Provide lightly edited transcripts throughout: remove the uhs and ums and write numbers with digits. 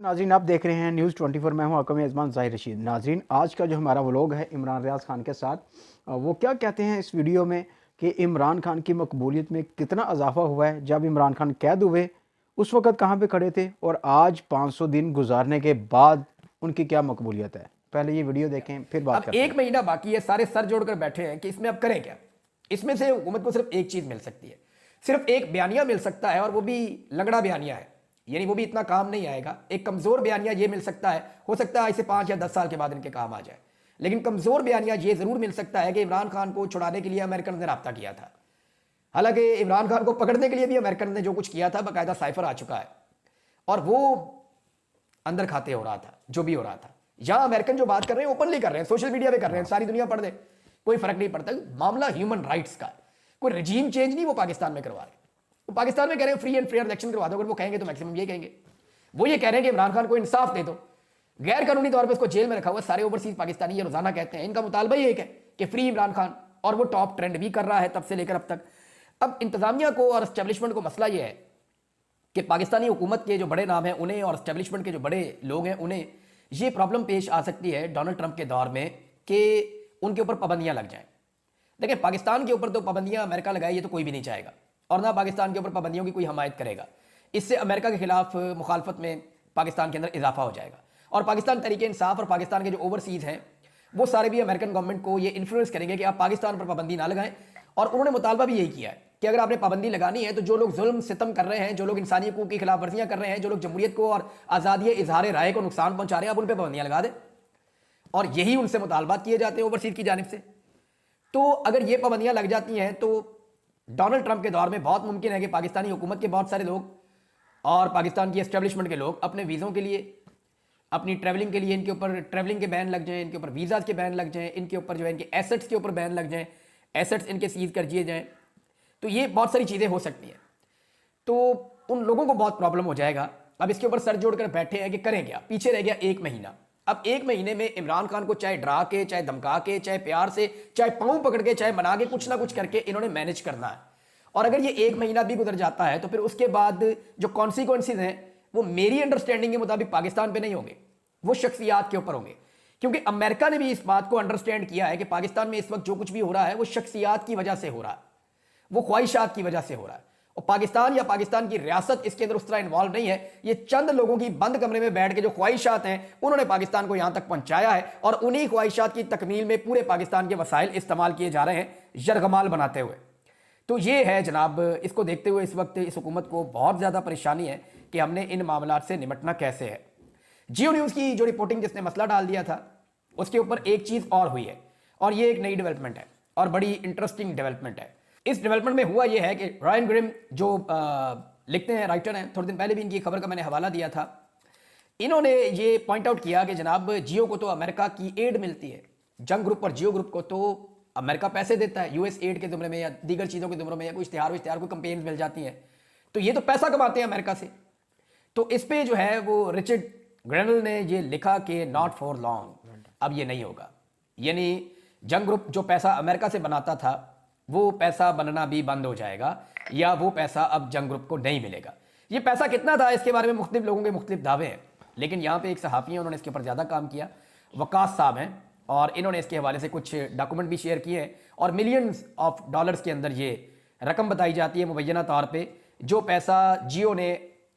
नाज़रीन, आप देख रहे हैं न्यूज़ 24। मैं हूं आपका मेज़बान ज़ाहिर रशीद। नाज़रीन, आज का जो हमारा व्लॉग है इमरान रियाज खान के साथ, वो क्या कहते हैं इस वीडियो में कि इमरान खान की मकबूलियत में कितना इजाफा हुआ है। जब इमरान खान कैद हुए उस वक़्त कहाँ पे खड़े थे और आज 500 दिन गुजारने के बाद उनकी क्या मकबूलियत है। पहले ये वीडियो देखें फिर बात अब करते एक हैं। महीना बाकी है, सारे सर जोड़कर बैठे हैं कि इसमें अब करें क्या। इसमें से हुकूमत को सिर्फ एक चीज मिल सकती है, सिर्फ एक बयानिया मिल सकता है, और वो भी लगड़ा बयानिया है, यानी वो भी इतना काम नहीं आएगा। एक कमजोर बयानिया ये मिल सकता है, हो सकता है इसे 5 या 10 साल के बाद इनके काम आ जाए, लेकिन कमजोर बयानिया ये जरूर मिल सकता है कि इमरान खान को छुड़ाने के लिए अमेरिकन ने रब्ता किया था। हालांकि इमरान खान को पकड़ने के लिए भी अमेरिकन ने जो कुछ किया था बाकायदा साइफर आ चुका है, और वो अंदर खाते हो रहा था जो भी हो रहा था। यहां अमेरिकन जो बात कर रहे हैं ओपनली कर रहे हैं, सोशल मीडिया पे कर रहे हैं, सारी दुनिया पढ़ दे, कोई फर्क नहीं पड़ता। मामला ह्यूमन राइट्स का, कोई रजीम चेंज नहीं वो पाकिस्तान में करवा रहे। वो पाकिस्तान में कह रहे हैं फ्री एंड फेयर इलेक्शन करवा दो, अगर वो कहेंगे तो मैक्सिमम ये कहेंगे। वो ये कह रहे हैं कि इमरान खान को इंसाफ दे दो, गैर कानूनी तौर पर उसको जेल में रखा हुआ। सारे ओवरसीज पाकिस्तानी ये रोजाना कहते हैं, इनका मुतालबा ही एक है कि फ्री इमरान खान, और वो टॉप ट्रेंड भी कर रहा है तब से लेकर अब तक। अब इंतजामिया को और एस्टेब्लिशमेंट को मसला ये है कि पाकिस्तानी हुकूमत के जो बड़े नाम हैं उन्हें और एस्टेब्लिशमेंट के जो बड़े लोग हैं उन्हें ये प्रॉब्लम पेश आ सकती है डोनाल्ड ट्रंप के दौर में कि उनके ऊपर पाबंदियां लग जाएं। देखिए, पाकिस्तान के ऊपर तो पाबंदियां अमेरिका लगाए ये तो कोई भी नहीं चाहेगा, और ना पाकिस्तान के ऊपर पाबंदियों की कोई हमायत करेगा। इससे अमेरिका के खिलाफ मुखालफत में पाकिस्तान के अंदर इजाफा हो जाएगा, और पाकिस्तान तरीके इंसाफ और पाकिस्तान के जो ओवरसीज हैं वो सारे भी अमेरिकन गवर्नमेंट को ये इन्फ्लुएंस करेंगे कि आप पाकिस्तान पर पाबंदी ना लगाएं। और उन्होंने मुतालबा भी यही किया है कि अगर आपने पाबंदी लगानी है तो जो लोग जुल्म सितम कर रहे हैं, जो लोग इंसानी हकूक की खिलाफ वर्जियां कर रहे हैं, जो लोग जमहूरियत को और आज़ादी इजहार राय को नुकसान पहुंचा रहे हैं, आप उन पर पाबंदियां लगा दें। और यही उनसे मुतालबात किए जाते हैं ओवरसीज की जानिब से। तो अगर ये पाबंदियां लग जाती हैं तो डोनाल्ड ट्रंप के दौर में बहुत मुमकिन है कि पाकिस्तानी हुकूमत के बहुत सारे लोग और पाकिस्तान की एस्टेब्लिशमेंट के लोग अपने वीज़ों के लिए, अपनी ट्रैवलिंग के लिए, इनके ऊपर ट्रैवलिंग के बैन लग जाएं, इनके ऊपर वीज़ाज के बैन लग जाएं, इनके ऊपर जो है इनके एसेट्स के ऊपर बैन लग जाएं, एसेट्स इनके सीज कर दिए जाएं। तो ये बहुत सारी चीज़ें हो सकती हैं, तो उन लोगों को बहुत प्रॉब्लम हो जाएगा। अब इसके ऊपर सर जोड़कर बैठे हैं कि करें क्या। पीछे रह गया एक महीना। अब एक महीने में इमरान खान को चाहे डरा के, चाहे धमका के, चाहे प्यार से, चाहे पांव पकड़ के, चाहे मना के, कुछ ना कुछ करके इन्होंने मैनेज करना है। और अगर ये एक महीना भी गुजर जाता है तो फिर उसके बाद जो कॉन्सिक्वेंसेज हैं वो मेरी अंडरस्टैंडिंग के मुताबिक पाकिस्तान पे नहीं होंगे, वो शख्सियात के ऊपर होंगे। क्योंकि अमेरिका ने भी इस बात को अंडरस्टैंड किया है कि पाकिस्तान में इस वक्त जो कुछ भी हो रहा है वो शख्सियात की वजह से हो रहा है, वो ख्वाहिशात की वजह से हो रहा है। और पाकिस्तान या पाकिस्तान की रियासत इसके अंदर उस तरह इन्वॉल्व नहीं है। ये चंद लोगों की बंद कमरे में बैठ के जो ख्वाहिशात हैं उन्होंने पाकिस्तान को यहां तक पहुंचाया है, और उन्हीं ख्वाहिशात की तकमील में पूरे पाकिस्तान के वसाइल इस्तेमाल किए जा रहे हैं यरगमाल बनाते हुए। तो ये है जनाब, इसको देखते हुए इस वक्त इस हुकूमत को बहुत ज़्यादा परेशानी है कि हमने इन मामलों से निपटना कैसे है। जियो न्यूज़ की जो रिपोर्टिंग जिसने मसला डाल दिया था उसके ऊपर एक चीज़ और हुई है, और ये एक नई डेवलपमेंट है और बड़ी इंटरेस्टिंग डेवलपमेंट है। इस डेवलपमेंट में हुआ यह है कि रायन ग्रिम जो लिखते हैं, राइटर हैं, थोड़े दिन पहले भी इनकी खबर का मैंने हवाला दिया था, इन्होंने ये पॉइंट आउट किया कि जनाब जियो को तो अमेरिका की एड मिलती है, जंग ग्रुप और जियो ग्रुप को तो अमेरिका पैसे देता है यूएस एड के जुमरे में या दीगर चीज़ों के जुमरे में, या कोई इश्तिहार कोई कंपेन मिल जाती हैं, तो ये तो पैसा कमाते हैं अमेरिका से। तो इस पे जो है वो रिचर्ड ग्रेनल ने ये लिखा कि नॉट फॉर लॉन्ग, अब ये नहीं होगा। यानी जंग ग्रुप जो पैसा अमेरिका से बनाता था वो पैसा बनना भी बंद हो जाएगा, या वो पैसा अब जंग ग्रुप को नहीं मिलेगा। ये पैसा कितना था इसके बारे में मुख्तलिफ लोगों के मुख्तलिफ दावे हैं, लेकिन यहाँ पे एक सहाफ़ी है, उन्होंने इसके ऊपर ज़्यादा काम किया, वकास साहब हैं, और इन्होंने इसके हवाले से कुछ डॉक्यूमेंट भी शेयर किए हैं, और मिलियंस ऑफ डॉलर्स के अंदर ये रकम बताई जाती है मुबैना तौर पे, जो पैसा जियो ने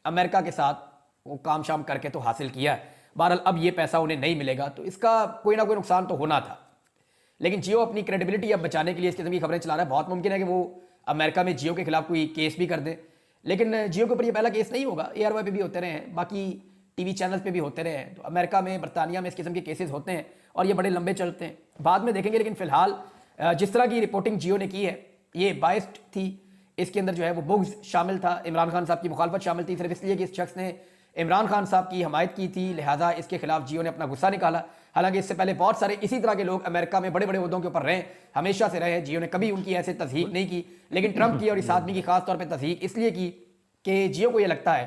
अमेरिका के साथ वो काम शाम करके तो हासिल किया है। बहरहाल अब ये पैसा उन्हें नहीं मिलेगा, तो इसका कोई ना कोई नुकसान तो होना था, लेकिन जियो अपनी क्रेडिबिलिटी अब बचाने के लिए इस किस्म की खबरें चला रहा है। बहुत मुमकिन है कि वो अमेरिका में जियो के खिलाफ कोई केस भी कर दे, लेकिन जियो के ऊपर ये पहला केस नहीं होगा। ARY पे भी होते रहे हैं, बाकी टीवी चैनल्स पे भी होते रहे हैं, तो अमेरिका में, बरतानिया में इस किस्म के केसेस होते हैं और ये बड़े लंबे चलते हैं, बाद में देखेंगे। लेकिन फिलहाल जिस तरह की रिपोर्टिंग जियो ने की है ये बायस्ड थी, इसके अंदर जो है वो बुग्ज शामिल था, इमरान खान साहब की मुखालफत शामिल थी, सिर्फ इसलिए कि इस शख्स ने इमरान खान साहब की हमायत की थी, लिहाजा इसके खिलाफ जियो ने अपना गुस्सा निकाला। हालांकि इससे पहले बहुत सारे इसी तरह के लोग अमेरिका में बड़े बड़े उहदों के ऊपर रहे, हमेशा से रहे, जियो ने कभी उनकी ऐसे तस्हीक नहीं की, लेकिन ट्रंप की और इस आदमी की खास तौर पर तस्हीक इसलिए की कि जियो को यह लगता है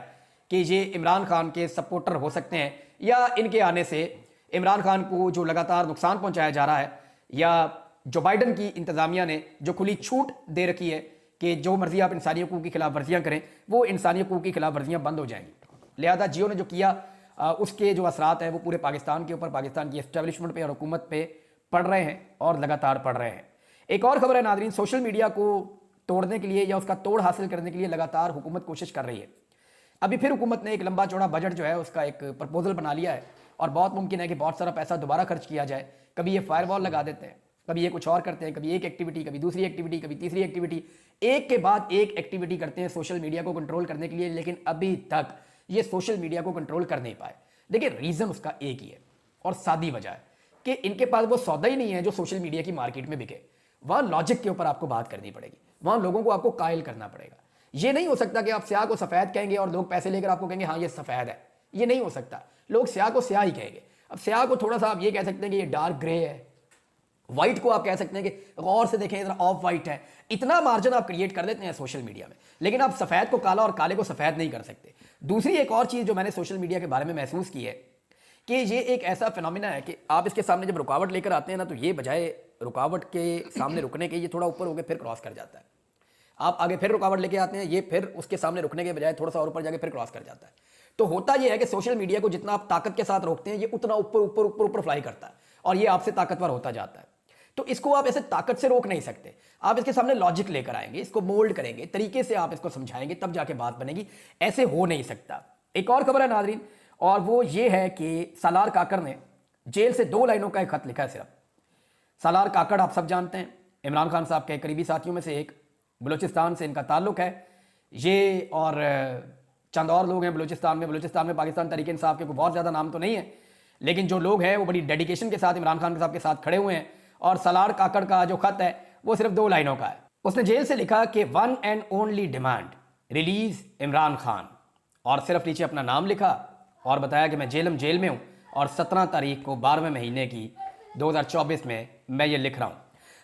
कि ये इमरान खान के सपोर्टर हो सकते हैं, या इनके आने से इमरान खान को जो लगातार नुकसान पहुंचाया जा रहा है, या जो बाइडन की इंतजामिया ने जो खुली छूट दे रखी है कि जो मर्जी आप इंसानी हकूक़ की खिलाफ वर्जियाँ करें, वो इंसानी हकूक़ की खिलाफ वर्जियाँ बंद हो जाएंगी। लिहाजा जियो ने जो किया उसके जो असरात हैं वो पूरे पाकिस्तान के ऊपर, पाकिस्तान की एस्टेब्लिशमेंट पे और हुकूमत पे पड़ रहे हैं और लगातार पड़ रहे हैं। एक और खबर है नाज़रीन, सोशल मीडिया को तोड़ने के लिए या उसका तोड़ हासिल करने के लिए लगातार हुकूमत कोशिश कर रही है। अभी फिर हुकूमत ने एक लंबा चौड़ा बजट जो है उसका एक प्रपोजल बना लिया है और बहुत मुमकिन है कि बहुत सारा पैसा दोबारा खर्च किया जाए। कभी ये फायरवॉल लगा देते हैं, कभी ये कुछ और करते हैं, कभी एक एक्टिविटी, कभी दूसरी एक्टिविटी, कभी तीसरी एक्टिविटी, एक के बाद एक एक्टिविटी करते हैं सोशल मीडिया को कंट्रोल करने के लिए, लेकिन अभी तक ये सोशल मीडिया को कंट्रोल कर नहीं पाए। देखिए रीज़न उसका एक ही है और सादी वजह है कि इनके पास वो सौदा ही नहीं है जो सोशल मीडिया की मार्केट में बिके। वहाँ लॉजिक के ऊपर आपको बात करनी पड़ेगी, वहाँ लोगों को आपको कायल करना पड़ेगा। ये नहीं हो सकता कि आप स्याह को सफ़ेद कहेंगे और लोग पैसे लेकर आपको कहेंगे हाँ ये सफ़ेद है, ये नहीं हो सकता। लोग स्याह को स्याह ही कहेंगे। अब स्याह को थोड़ा सा आप ये कह सकते हैं कि ये डार्क ग्रे है, व्हाइट को आप कह सकते हैं कि गौर से देखें इधर ऑफ वाइट है। इतना मार्जिन आप क्रिएट कर देते हैं सोशल मीडिया में, लेकिन आप सफ़ेद को काला और काले को सफ़ेद नहीं कर सकते। दूसरी एक और चीज़ जो मैंने सोशल मीडिया के बारे में महसूस की है कि ये एक ऐसा फिनोमिना है कि आप इसके सामने जब रुकावट लेकर आते हैं ना, तो ये बजाय रुकावट के सामने रुकने के ये थोड़ा ऊपर होकर फिर क्रॉस कर जाता है। आप आगे फिर रुकावट लेके आते हैं, ये फिर उसके सामने रुकने के बजाय थोड़ा सा और ऊपर जाके फिर क्रॉस कर जाता है। तो होता यह है कि सोशल मीडिया को जितना आप ताकत के साथ रोकते हैं, ये उतना ऊपर ऊपर ऊपर ऊपर फ्लाई करता है और ये आपसे ताकतवर होता जाता है। तो इसको आप ऐसे ताकत से रोक नहीं सकते। आप इसके सामने लॉजिक लेकर आएंगे, इसको मोल्ड करेंगे, तरीके से आप इसको समझाएंगे, तब जाके बात बनेगी। ऐसे हो नहीं सकता। एक और खबर है नाज़रीन, और वो ये है कि सालार काकड़ ने जेल से 2 लाइनों का एक खत लिखा है सिर्फ। सालार काकड़ आप सब जानते हैं, इमरान खान साहब के करीबी साथियों में से एक, बलूचिस्तान से इनका ताल्लुक है। ये और चंद और लोग हैं बलूचिस्तान में पाकिस्तान तहरीक इंसाफ के कोई बहुत ज़्यादा नाम तो नहीं है, लेकिन जो लोग हैं वो बड़ी डेडिकेशन के साथ इमरान खान साहब के साथ खड़े हुए हैं। और सालार काकड़ का जो खत है वो सिर्फ 2 लाइनों का है। उसने जेल से लिखा कि 1 and only demand release Imran Khan, और सिर्फ नीचे अपना नाम लिखा और बताया कि मैं जेल में हूँ और 17 तारीख को 12वें महीने की 2024 में मैं ये लिख रहा हूँ।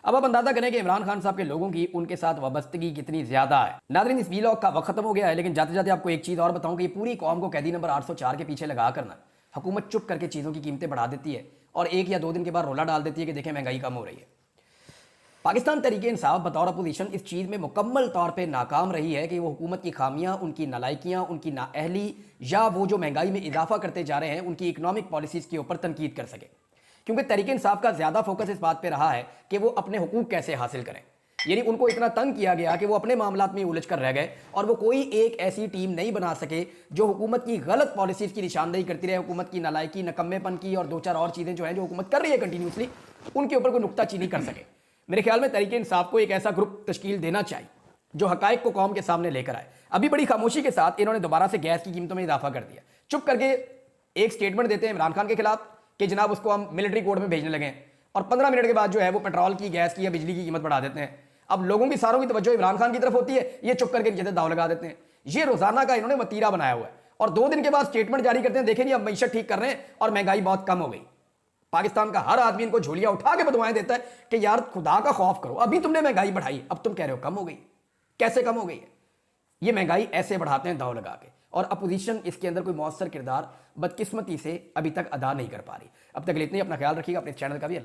अब आप अंदाजा करें कि इमरान खान साहब के लोगों की उनके साथ वाबस्तगी कितनी ज़्यादा है। नाज़रीन इस वीलॉग का वक्त खत्म हो गया है, लेकिन जाते जाते आपको एक चीज़ और बताऊँ कि ये पूरी कौम को कैदी नंबर 804 के पीछे लगा करना, हुकूमत चुप करके चीज़ों की कीमतें बढ़ा देती है और 1 या 2 दिन के बाद रोला डाल देती है कि देखें महंगाई कम हो रही है। पाकिस्तान तहरीक इंसाफ बतौर अपोजिशन इस चीज़ में मुकम्मल तौर पे नाकाम रही है कि वो हुकूमत की खामियां, उनकी नालायकियां, उनकी नाअहली या वो जो महंगाई में इजाफा करते जा रहे हैं उनकी इकनॉमिक पॉलिसीज़ के ऊपर तनकीद कर सके। क्योंकि तहरीक इंसाफ का ज़्यादा फोकस इस बात पर रहा है कि वो अपने हुकूक कैसे हासिल करें। यानी उनको इतना तंग किया गया कि वो अपने मामलात में उलझ कर रह गए और वो कोई एक ऐसी टीम नहीं बना सके जो हुकूमत की गलत पॉलिसीज़ की निशानदेही करती रहे, हुकूमत की नालायकी, नकम्मेपन की और 2-4 और चीज़ें जो हैं जो हुकूमत कर रही है कंटिन्यूसली, उनके ऊपर कोई नुक्ताचीनी कर सके। मेरे ख्याल में तहरीक इंसाफ को एक ऐसा ग्रुप तश्कील देना चाहिए जो हकायक को कौम के सामने लेकर आए। अभी बड़ी खामोशी के साथ इन्होंने दोबारा से गैस की कीमतों में इजाफा कर दिया। चुप करके एक स्टेटमेंट देते हैं इमरान खान के खिलाफ कि जनाब उसको हम मिलिट्री कोर्ट में भेजने लगे हैं, और 15 मिनट के बाद जो है वो पेट्रोल की, गैस की या बिजली की कीमत बढ़ा देते हैं। अब लोगों की सारों की तवज्जो इमरान खान की तरफ होती है, ये चुप करके नीचे दाव लगा देते हैं। ये रोजाना का इन्होंने वतीरा बनाया हुआ है और 2 दिन के बाद स्टेटमेंट जारी करते हैं, देखें जी अब मईशत ठीक कर रहे हैं और महंगाई बहुत कम हो गई। पाकिस्तान का हर आदमी इनको झोलियां उठा के बदवाएं देता है कि यार खुदा का खौफ करो, अभी तुमने महंगाई बढ़ाई, अब तुम कह रहे हो कम हो गई। कैसे कम हो गई है? ये महंगाई ऐसे बढ़ाते हैं दाव लगा के, और अपोजिशन इसके अंदर कोई मौसर किरदार बदकिस्मती से अभी तक अदा नहीं कर पा रही। अब तक इतनी, अपना ख्याल रखिएगा, अपने चैनल का भी।